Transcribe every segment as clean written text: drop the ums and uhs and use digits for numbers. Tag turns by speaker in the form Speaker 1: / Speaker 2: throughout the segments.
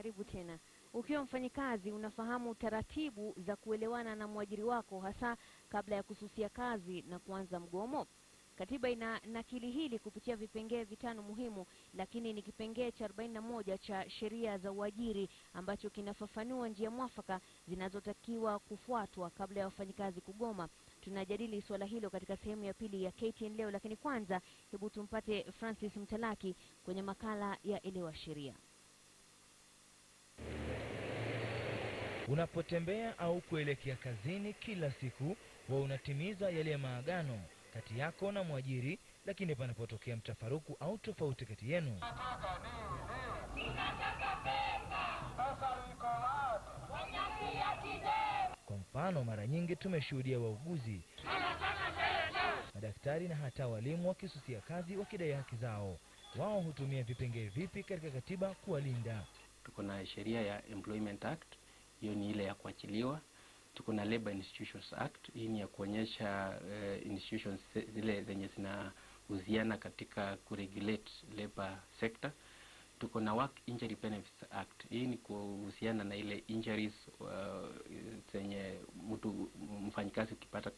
Speaker 1: Karibu tena. Ukiwa mfanyikazi unafahamu taratibu za kuelewana na mwajiri wako hasa kabla ya kususia kazi na kuanza mgomo? Katiba ina nakili hili kupitia vipengee vitano muhimu, lakini ni kipengee cha 41 cha sheria za uajiri ambacho kinafafanua njia mwafaka zinazotakiwa kufuatwa kabla ya wafanyikazi kugoma. Tunajadili swala hilo katika sehemu ya pili ya KTN leo, lakini kwanza hebu tumpate Francis Mtalaki kwenye makala ya Elewa Sheria.
Speaker 2: Unapotembea au kuelekea kazini kila siku, huwa unatimiza yale maagano kati yako na mwajiri, lakini panapotokea mtafaruku au tofauti kati yenu, kwa mfano, mara nyingi tumeshuhudia wauguzi, madaktari na hata walimu wakisusia kazi wakidai haki zao. Wao hutumia vipengee vipi katika katiba kuwalinda?
Speaker 3: Tuko na sheria ya Employment Act, hiyo ni ile ya kuachiliwa. Tuko na Labor Institutions Act, hii ni ya kuonyesha institutions zile zenye zinahusiana katika kuregulate labor sector. Tuko na Work Injury Benefits Act, hii ni kuhusiana na ile injuries zenye mfanyikazi ukipata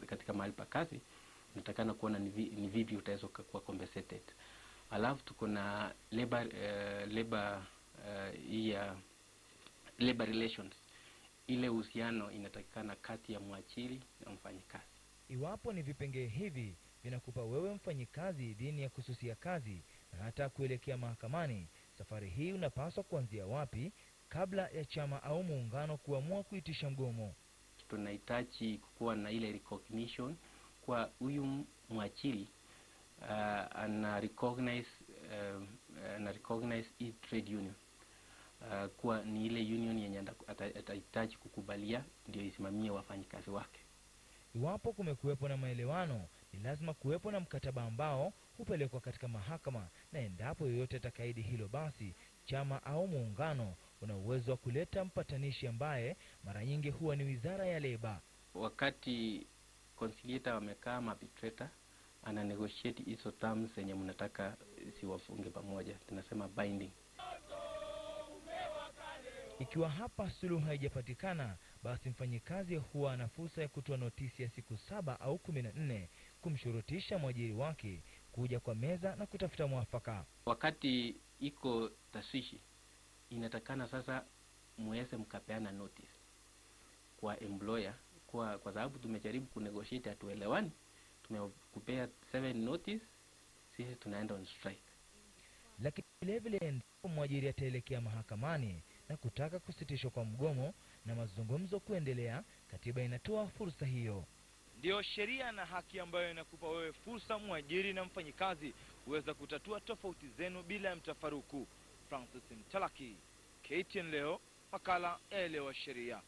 Speaker 3: katika mahali pa kazi, unatakana kuona ni vipi utaweza kuwa compensated. Alafu tuko na labor relations, ile uhusiano inatakikana kati ya mwajiri na mfanyikazi.
Speaker 2: Iwapo ni vipengee hivi vinakupa wewe mfanyikazi idhini ya kususia kazi na hata kuelekea mahakamani, safari hii unapaswa kuanzia wapi kabla ya chama au muungano kuamua kuitisha mgomo?
Speaker 3: Tunahitaji kuwa na ile recognition kwa huyu mwajiri ana recognize hii trade union kuwa ni ile union yenye atahitaji kukubalia ndio isimamie wafanyikazi wake.
Speaker 2: Iwapo kumekuwepo na maelewano, ni lazima kuwepo na mkataba ambao hupelekwa katika mahakama, na endapo yoyote atakaidi hilo, basi chama au muungano una uwezo wa kuleta mpatanishi ambaye mara nyingi huwa ni Wizara ya Leba.
Speaker 3: Wakati conciliator wamekaa, arbitrator ana negotiate hizo terms zenye mnataka siwafunge pamoja, tunasema binding.
Speaker 2: Ikiwa hapa suluhu haijapatikana, basi mfanyikazi huwa na fursa ya kutoa notisi ya siku 7 au 14 kumshurutisha mwajiri wake kuja kwa meza na kutafuta mwafaka.
Speaker 3: Wakati iko taswishi, inatakana sasa muweze mkapeana notice kwa employer kwa sababu tumejaribu kunegotiate hatuelewani, tumekupea 7 notice, sisi tunaenda on strike.
Speaker 2: Lakini vile mwajiri ataelekea mahakamani na kutaka kusitishwa kwa mgomo na mazungumzo kuendelea, katiba inatoa fursa hiyo. Ndio sheria na haki ambayo inakupa wewe fursa, mwajiri na mfanyikazi, uweza kutatua tofauti zenu bila ya mtafaruku. Francis Mtalaki, KTN leo, makala Elewa Sheria.